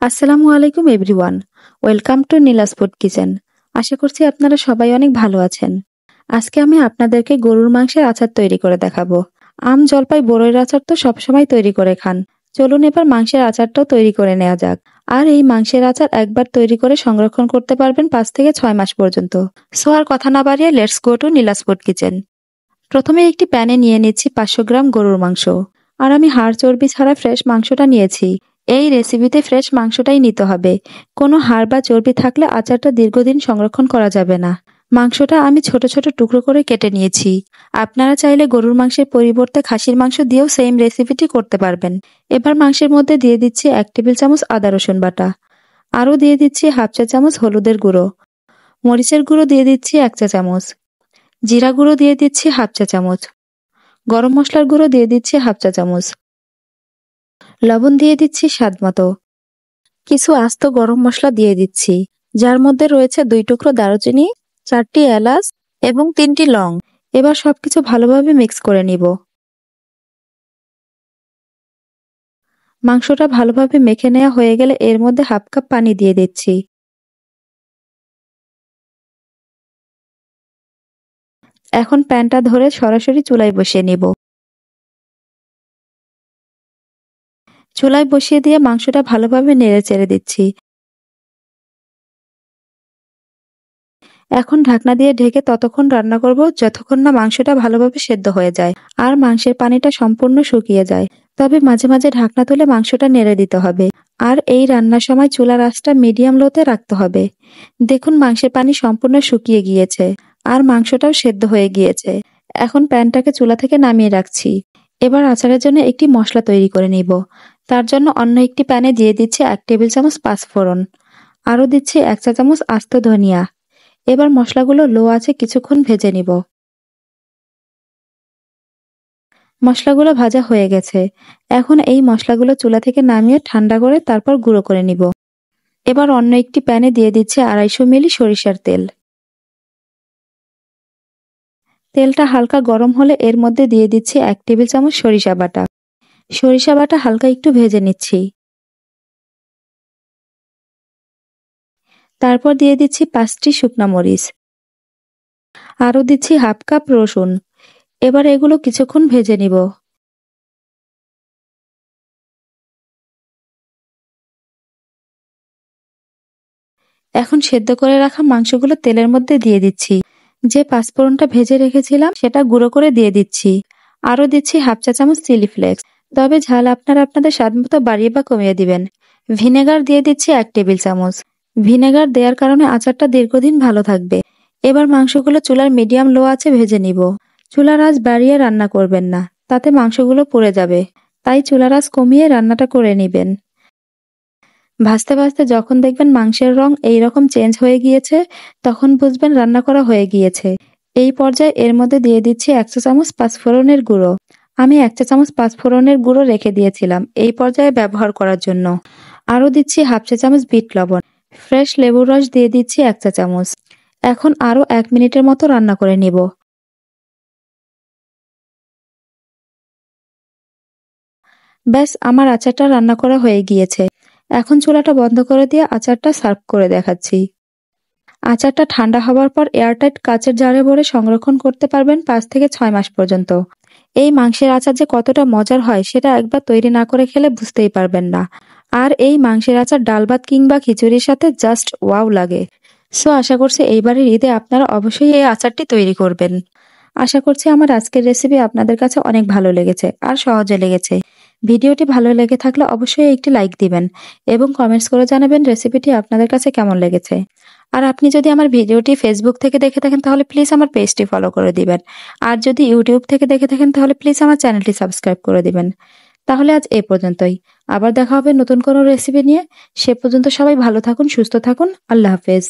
আসসালামু আলাইকুম everyone. Welcome to Nila's food kitchen. আশা করছি আপনারা সবাই অনেক ভালো আছেন। আজকে আমি আপনাদেরকে গরুর মাংসের আচার তৈরি করে দেখাবো। আম, জলপাই, বড়ইয়ের আচার তো সবসময় তৈরি করে খান। চলুন এবার মাংসের আচারটাও তৈরি করে নেওয়া যাক। আর এই মাংসের আচার একবার তৈরি করে সংরক্ষণ করতে পারবেন 5 থেকে 6 মাস পর্যন্ত। সো আর কথা না বাড়িয়ে let's go to Nila's food kitchen. প্রথমে একটি প্যানে নিয়ে নিচ্ছি 500 গ্রাম গরুর মাংস। আর আমি হাড় চর্বি ছাড়া ফ্রেশ মাংসটা নিয়েছি। এই রেসিপিতে ফ্রেশ মাংসটাই নিতে হবে। কোনো হাড় বা চর্বি থাকলে আচারটা দীর্ঘদিন সংরক্ষণ করা যাবে না। মাংসটা আমি ছোট ছোট টুকরো করে কেটে নিয়েছি। আপনারা চাইলে গরুর মাংসের পরিবর্তে খাসির মাংস দিয়েও সেম রেসিপিটি করতে পারবেন। এবার মাংসের মধ্যে দিয়ে দিচ্ছি 1 টেবিল চামচ আদা রসুন বাটা। আরও দিয়ে দিচ্ছি হাফ চা চামচ হলুদের গুঁড়ো। মরিচের গুঁড়ো দিয়ে দিচ্ছি 1 চা চামচ। জিরা গুঁড়ো দিয়ে দিচ্ছি হাফ চা চামচ। গরম মশলার গুঁড়ো দিয়ে দিচ্ছি হাফ চা চামচ। লবণ দিয়ে দিচ্ছি স্বাদ মতো। কিছু আস্ত গরম মশলা দিয়ে দিচ্ছি, যার মধ্যে রয়েছে 2 টুকরো দারুচিনি, 4টি এলাচ এবং 3টি লং। এবার সবকিছু ভালোভাবে মিক্স করে নিব। মাংসটা ভালোভাবে মেখে নেওয়া হয়ে গেলে এর মধ্যে হাফ কাপ পানি দিয়ে দিচ্ছি। এখন প্যানটা ধরে সরাসরি চুলায় বসিয়ে নিব। চুলায় বসিয়ে দিয়ে মাংসটা ভালোভাবে নেড়ে চেড়ে দিচ্ছি। এখন ঢাকনা দিয়ে ঢেকে ততক্ষণ রান্না করব যতক্ষণ না মাংসটা ভালোভাবে সেদ্ধ হয়ে যায় আর মাংসের পানিটা সম্পূর্ণ শুকিয়ে যায়। তবে মাঝে মাঝে ঢাকনা তুলে মাংসটা নেড়ে দিতে হবে। আর এই রান্নার সময় চুলার আঁচটা মিডিয়াম লোতে রাখতে হবে। দেখুন মাংসের পানি সম্পূর্ণ শুকিয়ে গিয়েছে আর মাংসটাও সেদ্ধ হয়ে গিয়েছে। এখন প্যানটাকে চুলা থেকে নামিয়ে রাখছি। এবার আচারের জন্য একটি মশলা তৈরি করে নিব। তার জন্য অন্য একটি প্যানে দিয়ে দিচ্ছি 1 টেবিল চামচ পাঁচফোড়ন। আরও দিচ্ছি 1 চা চামচ আস্ত ধনিয়া। এবার মশলাগুলো লো আছে কিছুক্ষণ ভেজে নিব। মশলাগুলো ভাজা হয়ে গেছে। এখন এই মশলাগুলো চুলা থেকে নামিয়ে ঠান্ডা করে তারপর গুঁড়ো করে নিব। এবার অন্য একটি প্যানে দিয়ে দিচ্ছি 250 মিলি সরিষার তেল। তেলটা হালকা গরম হলে এর মধ্যে দিয়ে দিচ্ছি 1 টেবিল চামচ সরিষা বাটা। সরিষা বাটা হালকা একটু ভেজে নিচ্ছি। তারপর দিয়ে দিচ্ছি 5টি শুকনা মরিচ। আরও দিচ্ছি হাফ কাপ রসুন। এবার এগুলো কিছুক্ষণ ভেজে নিব। এখন সেদ্ধ করে রাখা মাংসগুলো তেলের মধ্যে দিয়ে দিচ্ছি। যে পাঁচফোড়নটা ভেজে রেখেছিলাম সেটা গুঁড়ো করে দিয়ে দিচ্ছি। আরও দিচ্ছি হাফ চা চামচ চিলি ফ্লেক্স। তবে ঝাল আপনারা আপনাদের স্বাদ মতো বাড়িয়ে বা কমিয়ে দিবেন। ভিনেগার দিয়ে দিচ্ছি 1 টেবিল চামচ। ভিনেগার দেওয়ার কারণে আচারটা দীর্ঘদিন ভালো থাকবে। এবার মাংসগুলো চুলার মিডিয়াম লো আছে ভেজে নিব। চুলার আঁচ বাড়িয়ে রান্না করবেন না, তাতে মাংসগুলো পুড়ে যাবে। তাই চুলার আঁচ কমিয়ে রান্নাটা করে নিবেন। ভাজতে ভাজতে যখন দেখবেন মাংসের রং এই রকম চেঞ্জ হয়ে গিয়েছে, তখন বুঝবেন রান্না করা হয়ে গিয়েছে। এই পর্যায়ে এর মধ্যে দিয়ে দিচ্ছি 1 চা চামচ পাঁচফোড়নের গুঁড়ো। আমি 1 চা চামচ পাঁচফোড়নের গুঁড়ো রেখে দিয়েছিলাম এই পর্যায়ে ব্যবহার করার জন্য। আরও দিচ্ছি হাফ চা চামচ বিট লবণ। ফ্রেশ লেবুর রস দিয়ে দিচ্ছি 1 চা চামচ। এখন আরও 1 মিনিটের মতো রান্না করে নিব। ব্যাস আমার আচারটা রান্না করা হয়ে গিয়েছে। এখন চুলাটা বন্ধ করে দিয়ে আচারটা সার্ভ করে দেখাচ্ছি। আচারটা ঠান্ডা হবার পর এয়ারটাইট কাচের জারে ভরে সংরক্ষণ করতে পারবেন 5 থেকে 6 মাস পর্যন্ত। এই মাংসের আচার যে কতটা মজার হয় সেটা একবার তৈরি না করে খেলে বুঝতেই পারবেন না। আর এই মাংসের আচার ডাল ভাত কিংবা খিচুড়ির সাথে জাস্ট ওয়াও লাগে। সো আশা করছি এইবারের ঈদে আপনারা অবশ্যই এই আচারটি তৈরি করবেন। আশা করছি আমার আজকের রেসিপি আপনাদের কাছে অনেক ভালো লেগেছে আর সহজে লেগেছে। ভিডিওটি ভালো লেগে থাকলে অবশ্যই একটি লাইক দিবেন এবং কমেন্টস করে জানাবেন রেসিপিটি আপনাদের কাছে কেমন লেগেছে। আর আপনি যদি আমার ভিডিওটি ফেসবুক থেকে দেখে থাকেন তাহলে প্লিজ আমার পেজটি ফলো করে দিবেন। আর যদি ইউটিউব থেকে দেখে থাকেন তাহলে প্লিজ আমার চ্যানেলটি সাবস্ক্রাইব করে দিবেন। তাহলে আজ এ পর্যন্তই। আবার দেখা হবে নতুন কোনো রেসিপি নিয়ে। সে পর্যন্ত সবাই ভালো থাকুন, সুস্থ থাকুন। আল্লাহ হাফেজ।